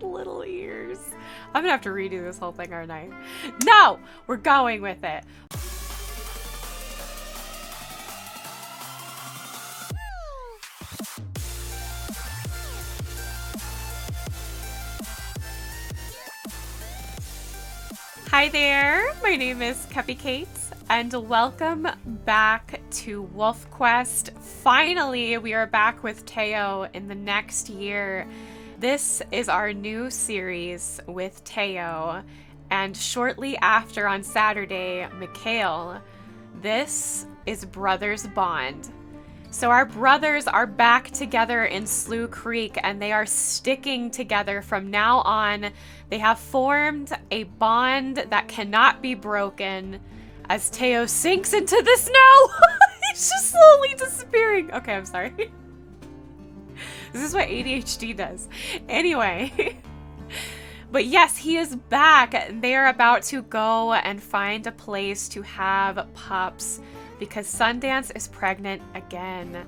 Little ears. I'm gonna have to redo this whole thing, aren't I? No! We're going with it. Hi there, my name is Cupicate, and welcome back to WolfQuest. Finally, we are back with Teo in the next year. This is our new series with Teo, and shortly after on Saturday, Mikhail. This is Brothers Bond. So our brothers are back together in Slough Creek, and they are sticking together from now on. They have formed a bond that cannot be broken as Teo sinks into the snow. He's just slowly disappearing. Okay, I'm sorry. This is what ADHD does. Anyway. But yes, he is back. They are about to go and find a place to have pups because Sundance is pregnant again,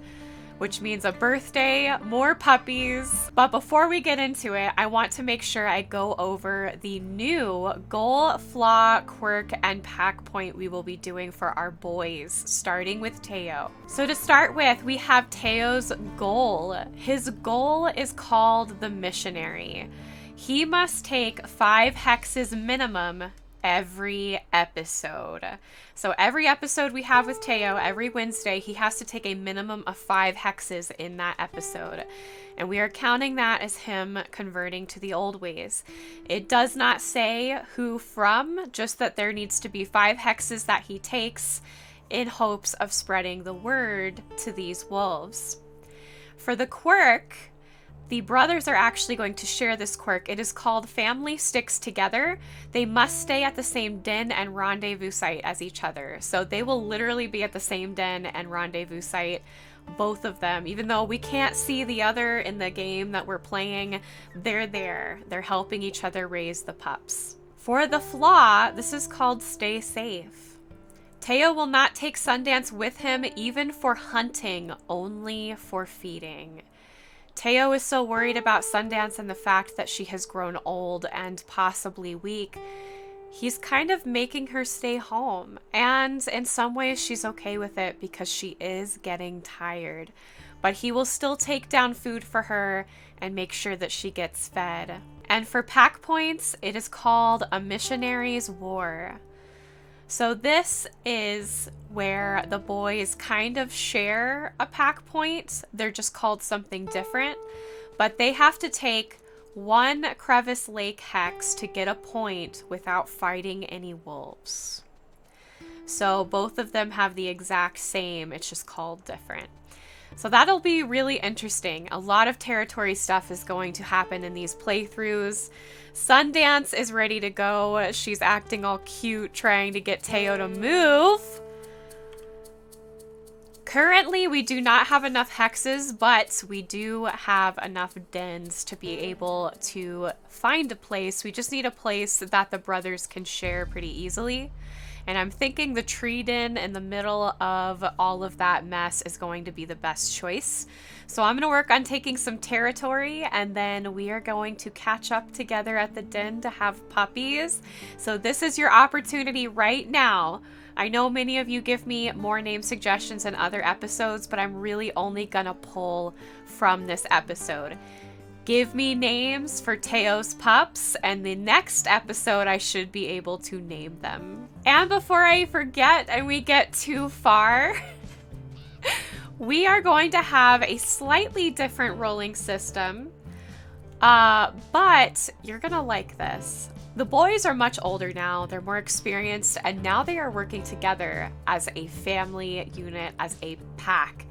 which means a birthday, more puppies. But before we get into it, I want to make sure I go over the new goal, flaw, quirk, and pack point we will be doing for our boys, starting with Teo. So to start with, we have Teo's goal. His goal is called the Missionary. He must take 5 hexes minimum every episode. So every episode we have with Teo, every Wednesday, he has to take a minimum of 5 hexes in that episode. And we are counting that as him converting to the old ways. It does not say who from, just that there needs to be 5 hexes that he takes in hopes of spreading the word to these wolves. For the quirk, the brothers are actually going to share this quirk. It is called Family Sticks Together. They must stay at the same den and rendezvous site as each other. So they will literally be at the same den and rendezvous site, both of them. Even though we can't see the other in the game that we're playing, they're there. They're helping each other raise the pups. For the flaw, this is called Stay Safe. Teo will not take Sundance with him even for hunting, only for feeding. Teo is so worried about Sundance and the fact that she has grown old and possibly weak. He's kind of making her stay home. And in some ways she's okay with it because she is getting tired. But he will still take down food for her and make sure that she gets fed. And for pack points, it is called A Missionary's War. So this is where the boys kind of share a pack point. They're just called something different, but they have to take 1 Crevice Lake hex to get a point without fighting any wolves. So both of them have the exact same, it's just called different. So that'll be really interesting. A lot of territory stuff is going to happen in these playthroughs. Sundance is ready to go. She's acting all cute, trying to get Teo to move. Currently, we do not have enough hexes, but we do have enough dens to be able to find a place. We just need a place that the brothers can share pretty easily. And I'm thinking the tree den in the middle of all of that mess is going to be the best choice. So I'm going to work on taking some territory, and then we are going to catch up together at the den to have puppies. So this is your opportunity right now. I know many of you give me more name suggestions in other episodes, but I'm really only going to pull from this episode. Give me names for Teo's pups, and the next episode I should be able to name them. And before I forget and we get too far, we are going to have a slightly different rolling system, but you're gonna like this. The boys are much older now, they're more experienced, and now they are working together as a family unit, as a pack.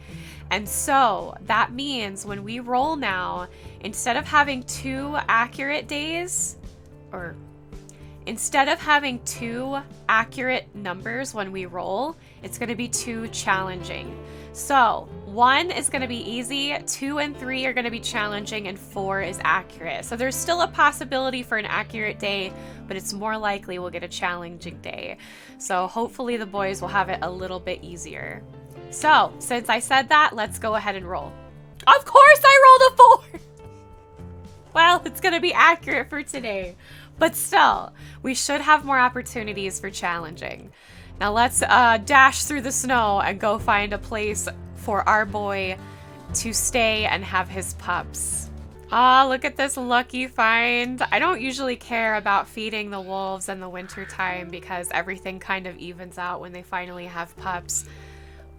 And so that means when we roll now, instead of having 2 accurate days, or instead of having 2 accurate numbers when we roll, it's going to be 2 challenging. So 1 is going to be easy, 2 and 3 are going to be challenging, and 4 is accurate. So there's still a possibility for an accurate day, but it's more likely we'll get a challenging day. So hopefully the boys will have it a little bit easier. So since I said that, let's go ahead and roll. Of course I rolled a 4! Well, it's going going to be accurate for today. But still, we should have more opportunities for challenging. Now let's dash through the snow and go find a place for our boy to stay and have his pups. Ah, look at this lucky find. I don't usually care about feeding the wolves in the wintertime because everything kind of evens out when they finally have pups.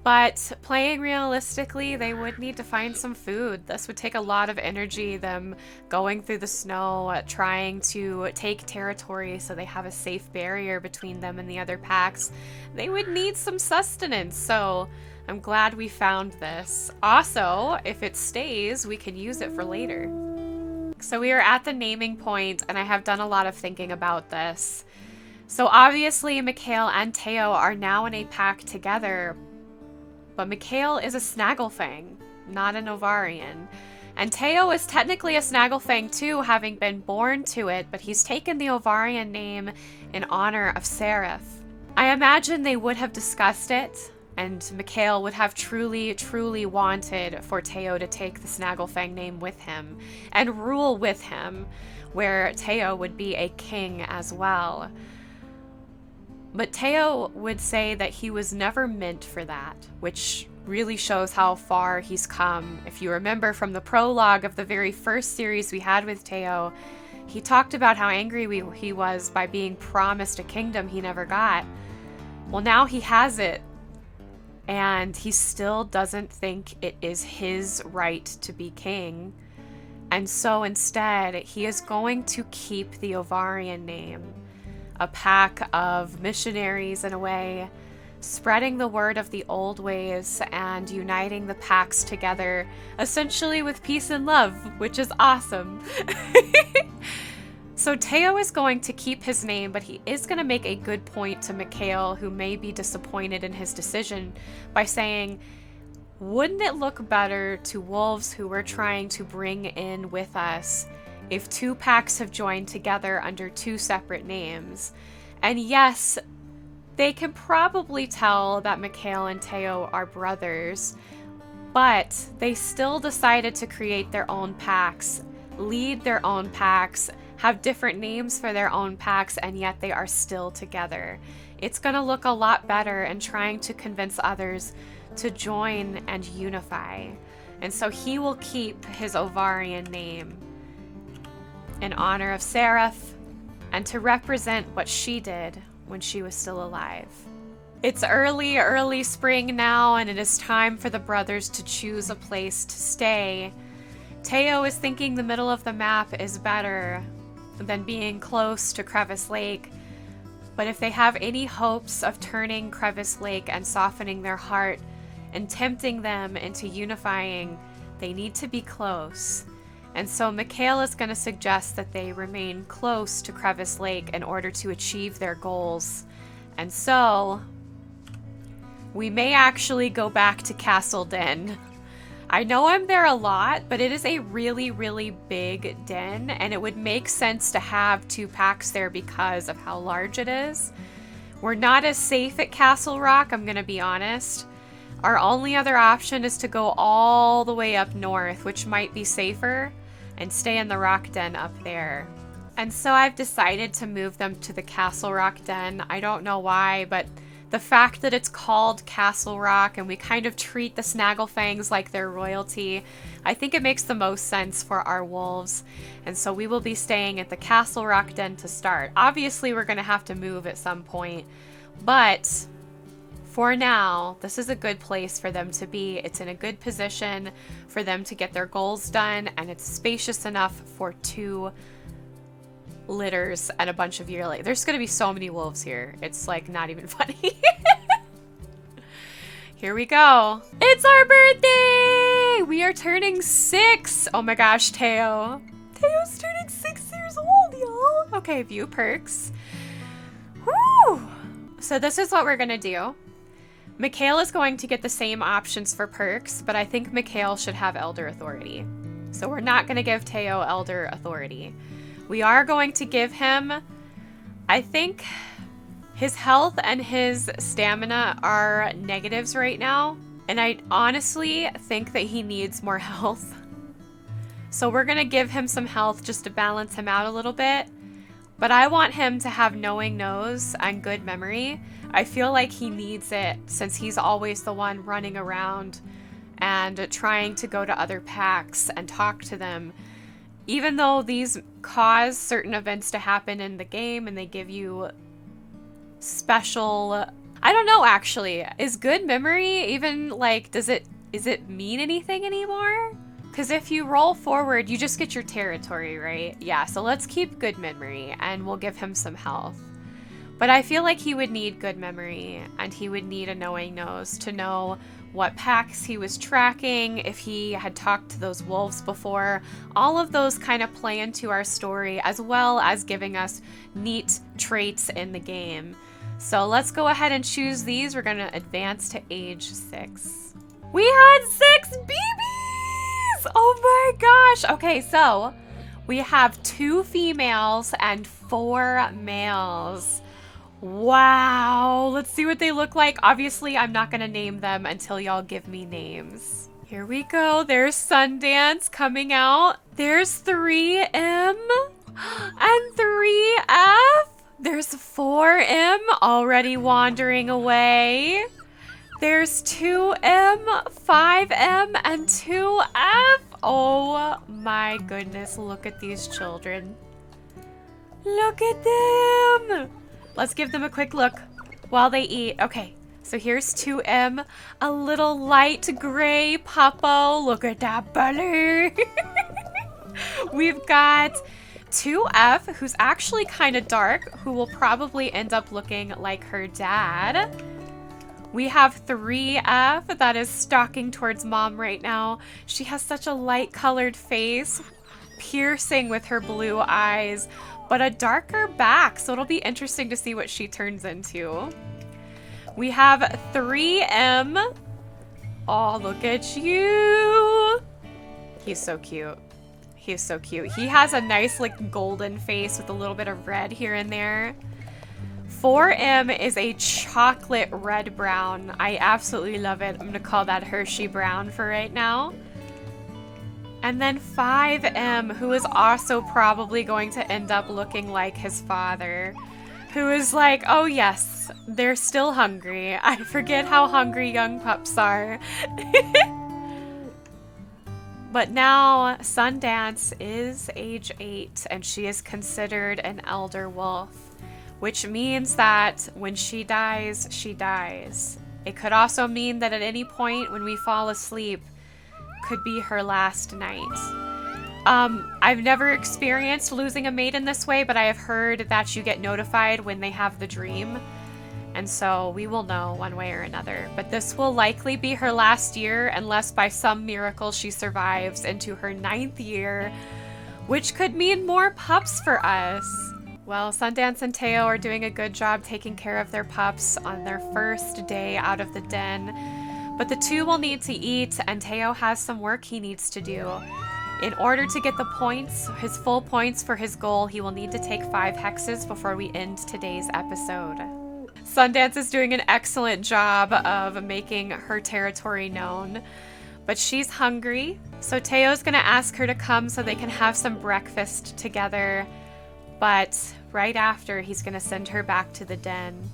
But playing realistically, they would need to find some food. This would take a lot of energy, them going through the snow, trying to take territory so they have a safe barrier between them and the other packs. They would need some sustenance, so I'm glad we found this. Also, if it stays, we can use it for later. So we are at the naming point, and I have done a lot of thinking about this. So obviously, Mikhail and Teo are now in a pack together, but Mikhail is a Snagglefang, not an Ovarian. And Teo is technically a Snagglefang too, having been born to it, but he's taken the Ovarian name in honor of Seraph. I imagine they would have discussed it, and Mikhail would have truly, truly wanted for Teo to take the Snagglefang name with him and rule with him, where Teo would be a king as well. But Teo would say that he was never meant for that, which really shows how far he's come. If you remember from the prologue of the very first series we had with Teo, he talked about how angry he was by being promised a kingdom he never got. Well, now he has it, and he still doesn't think it is his right to be king. And so instead, he is going to keep the Ovarian name. A pack of missionaries in a way, spreading the word of the old ways and uniting the packs together, essentially with peace and love, which is awesome. So Teo is going to keep his name, but he is going to make a good point to Mikhail, who may be disappointed in his decision, by saying, wouldn't it look better to wolves who we're trying to bring in with us if two packs have joined together under two separate names? And yes, they can probably tell that Mikhail and Teo are brothers, but they still decided to create their own packs, lead their own packs, have different names for their own packs, and yet they are still together. It's going to look a lot better in trying to convince others to join and unify. And so he will keep his Ovarian name in honor of Seraph, and to represent what she did when she was still alive. It's early spring now, and it is time for the brothers to choose a place to stay. Teo is thinking the middle of the map is better than being close to Crevice Lake, but if they have any hopes of turning Crevice Lake and softening their heart and tempting them into unifying, they need to be close. And so Mikhail is going to suggest that they remain close to Crevice Lake in order to achieve their goals. And so we may actually go back to Castle Den. I know I'm there a lot, but it is a really, really big den, and it would make sense to have two packs there because of how large it is. We're not as safe at Castle Rock, I'm going to be honest. Our only other option is to go all the way up north, which might be safer, and stay in the rock den up there. And so I've decided to move them to the Castle Rock den. I don't know why, but the fact that it's called Castle Rock and we kind of treat the Snagglefangs like they're royalty, I think it makes the most sense for our wolves. And so we will be staying at the Castle Rock den to start. Obviously, we're going to have to move at some point, but for now, this is a good place for them to be. It's in a good position for them to get their goals done, and it's spacious enough for two litters and a bunch of yearling. There's going to be so many wolves here. It's like not even funny. Here we go. It's our birthday! We are turning 6. Oh my gosh, Teo. Teo's turning 6 years old, y'all. Okay, view perks. Woo! So this is what we're going to do. Mikhail is going to get the same options for perks, but I think Mikhail should have Elder Authority. So we're not going to give Teo Elder Authority. We are going to give him, I think, his health and his stamina are negatives right now. And I honestly think that he needs more health. So we're going to give him some health just to balance him out a little bit. But I want him to have knowing nose and good memory. I feel like he needs it since he's always the one running around and trying to go to other packs and talk to them. Even though these cause certain events to happen in the game and they give you special... I don't know, actually. Is good memory even, like, is it mean anything anymore? Because if you roll forward, you just get your territory, right? Yeah, so let's keep good memory and we'll give him some health. But I feel like he would need good memory and he would need a knowing nose to know what packs he was tracking, if he had talked to those wolves before. All of those kind of play into our story as well as giving us neat traits in the game. So let's go ahead and choose these. We're going to advance to age 6. We had 6 babies! Oh my gosh. Okay, so we have 2 females and 4 males. Wow. Let's see what they look like. Obviously, I'm not going to name them until y'all give me names. Here we go. There's Sundance coming out. There's 3M and 3F. There's 4M already wandering away. There's 2M, 5M, and 2F. Oh my goodness, look at these children. Look at them. Let's give them a quick look while they eat. Okay, so here's 2M, a little light gray puppo. Look at that belly. We've got 2F, who's actually kind of dark, who will probably end up looking like her dad. We have 3F that is stalking towards mom right now. She has such a light colored face, piercing with her blue eyes, but a darker back, so it'll be interesting to see what she turns into. We have 3M. Oh, look at you. He's so cute. He's so cute. He has a nice like golden face with a little bit of red here and there. 4M is a chocolate red brown. I absolutely love it. I'm going to call that Hershey brown for right now. And then 5M, who is also probably going to end up looking like his father, who is like, oh yes, they're still hungry. I forget how hungry young pups are. But now Sundance is age 8 and she is considered an elder wolf, which means that when she dies, she dies. It could also mean that at any point when we fall asleep could be her last night. I've never experienced losing a mate in this way, but I have heard that you get notified when they have the dream. And so we will know one way or another. But this will likely be her last year unless by some miracle she survives into her 9th year, which could mean more pups for us. Well, Sundance and Teo are doing a good job taking care of their pups on their first day out of the den. But the 2 will need to eat, and Teo has some work he needs to do. In order to get the points, his full points for his goal, he will need to take 5 hexes before we end today's episode. Sundance is doing an excellent job of making her territory known, but she's hungry. So Teo's gonna ask her to come so they can have some breakfast together. But right after, he's gonna send her back to the den.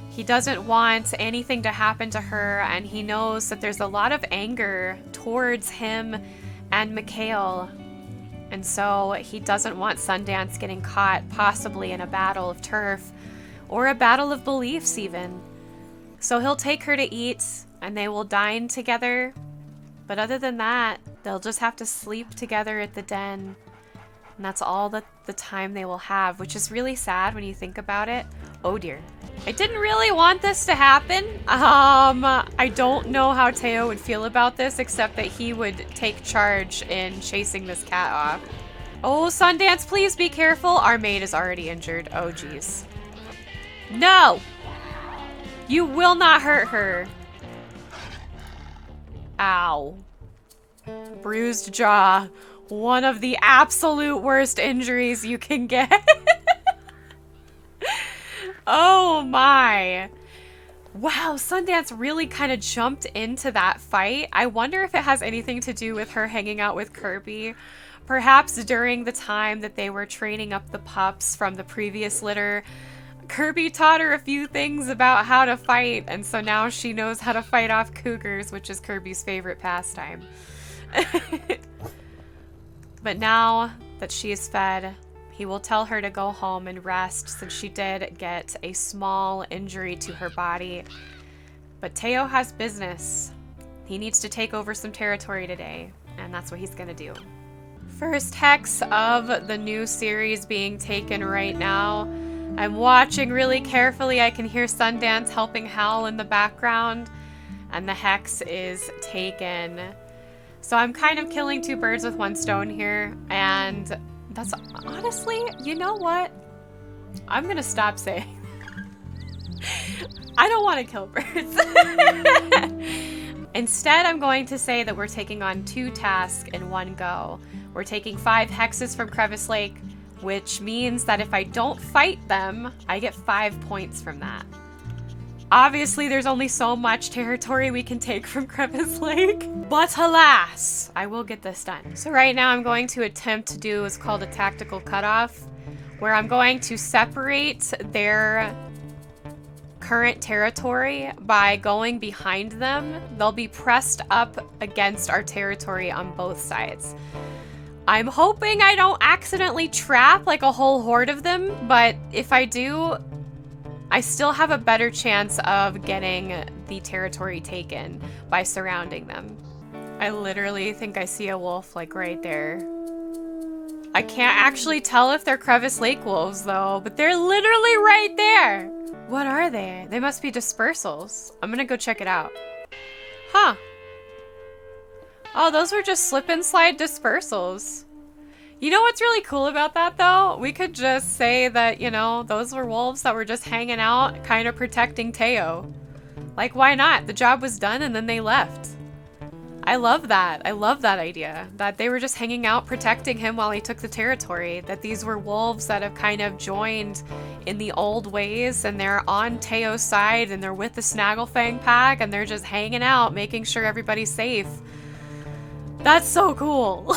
He doesn't want anything to happen to her, and he knows that there's a lot of anger towards him and Mikhail. And so he doesn't want Sundance getting caught possibly in a battle of turf or a battle of beliefs even. So he'll take her to eat and they will dine together. But other than that, they'll just have to sleep together at the den. And that's all the time they will have, which is really sad when you think about it. Oh dear. I didn't really want this to happen. I don't know how Teo would feel about this, except that he would take charge in chasing this cat off. Oh, Sundance, please be careful. Our maid is already injured. Oh, geez. No! You will not hurt her. Ow. Bruised jaw. One of the absolute worst injuries you can get. Oh my. Wow, Sundance really kind of jumped into that fight. I wonder if it has anything to do with her hanging out with Kirby. Perhaps during the time that they were training up the pups from the previous litter, Kirby taught her a few things about how to fight, and so now she knows how to fight off cougars, which is Kirby's favorite pastime. But now that she is fed, he will tell her to go home and rest since she did get a small injury to her body. But Teo has business. He needs to take over some territory today, and that's what he's gonna do. First hex of the new series being taken right now. I'm watching really carefully. I can hear Sundance helping Hal in the background, and the hex is taken. So I'm kind of killing two birds with one stone here, and that's honestly, you know what? I'm gonna stop saying. I don't want to kill birds. Instead, I'm going to say that we're taking on 2 tasks in one go. We're taking 5 hexes from Crevice Lake, which means that if I don't fight them, I get 5 points from that. Obviously, there's only so much territory we can take from Crevice Lake, but alas, I will get this done. So right now I'm going to attempt to do what's called a tactical cutoff, where I'm going to separate their current territory by going behind them. They'll be pressed up against our territory on both sides. I'm hoping I don't accidentally trap like a whole horde of them, but if I do, I still have a better chance of getting the territory taken by surrounding them. I literally think I see a wolf like right there. I can't actually tell if they're Crevice Lake wolves though, but they're literally right there. What are they? They must be dispersals. I'm gonna go check it out. Huh. Oh, those were just slip and slide dispersals. You know what's really cool about that though? We could just say that, you know, those were wolves that were just hanging out, kind of protecting Teo. Like, why not? The job was done and then they left. I love that. I love that idea. That they were just hanging out, protecting him while he took the territory. That these were wolves that have kind of joined in the old ways and they're on Teo's side and they're with the Snagglefang pack and they're just hanging out, making sure everybody's safe. That's so cool.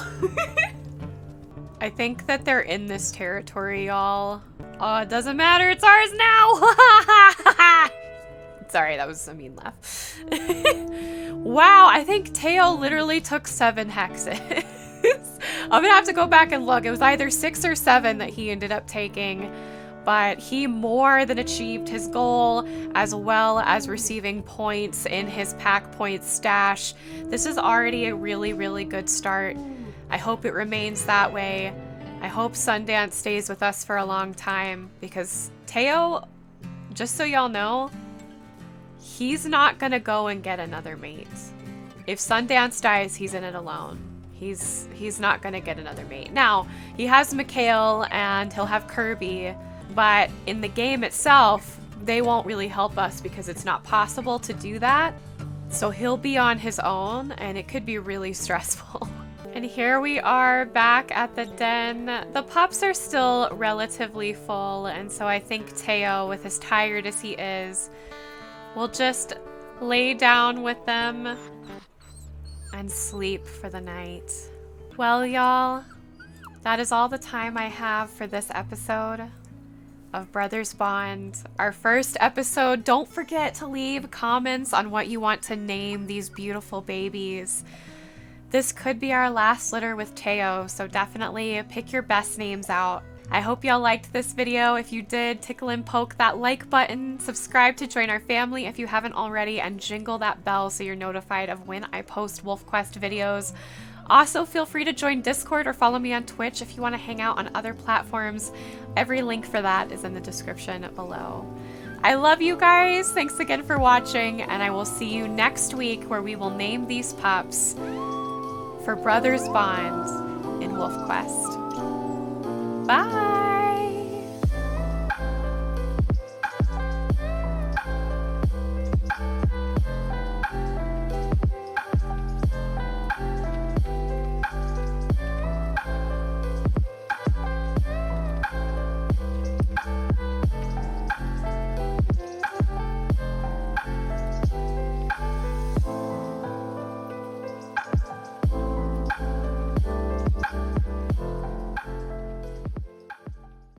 I think that they're in this territory, y'all. Oh, it doesn't matter. It's ours now. Sorry, that was a mean laugh. Wow, I think Teo literally took 7 hexes. I'm gonna have to go back and look. It was either 6 or 7 that he ended up taking, but he more than achieved his goal, as well as receiving points in his pack points stash. This is already a really, really good start. I hope it remains that way. I hope Sundance stays with us for a long time, because Teo, just so y'all know, he's not gonna go and get another mate. If Sundance dies, he's in it alone. He's not gonna get another mate. Now, he has Mikhail and he'll have Kirby, but in the game itself, they won't really help us because it's not possible to do that. So he'll be on his own and it could be really stressful. And here we are back at the den. The pups are still relatively full, and so I think Teo, with as tired as he is, will just lay down with them and sleep for the night. Well, y'all, that is all the time I have for this episode of Brothers Bond. Our first episode. Don't forget to leave comments on what you want to name these beautiful babies. This could be our last litter with Teo, so definitely pick your best names out. I hope y'all liked this video. If you did, tickle and poke that like button, subscribe to join our family if you haven't already, and jingle that bell so you're notified of when I post WolfQuest videos. Also, feel free to join Discord or follow me on Twitch if you want to hang out on other platforms. Every link for that is in the description below. I love you guys. Thanks again for watching, and I will see you next week where we will name these pups for Brothers Bond in WolfQuest. Bye!